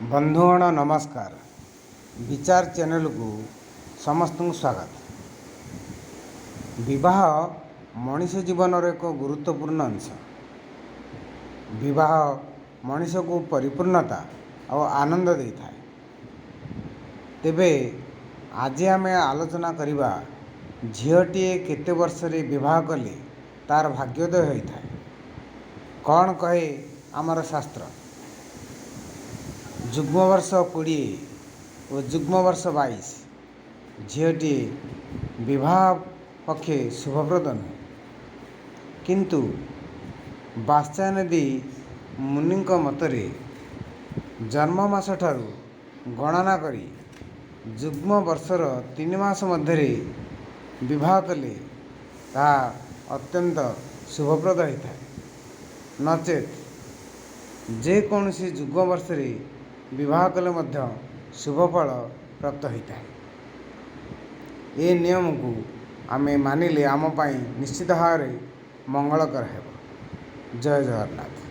बंधुगण नमस्कार। विचार चैनल को समस्त स्वागत। विवाह मनीष जीवन एक गुरुत्वपूर्ण अंश। विवाह मनीष को परिपूर्णता और आनंद दे था। तेबे आज आम आलोचना करवा झीटीए केते वर्ष रे विवाह कले तार भाग्योदय होता है। कौन कहे आमर शास्त्र जुग्म वर्ष 20 और जुग्म वर्ष 22 झीटीए विवाह पक्षे शुभप्रद नुहे, किंतु वात्स्यायनदी मुनि मतरे जन्म मास ठारू गणना करी जुग्म वर्षर 3 मास मध्य विवाह कले ता अत्यंत शुभप्रद होता है। नचेत जेकोसी जुग्म वर्ष रे विवाह कले मध्य शुभफल प्राप्त होता है। ये नियम को आमे मानिले आम पाई निश्चित भाव में मंगलकर है। जय जगन्नाथ।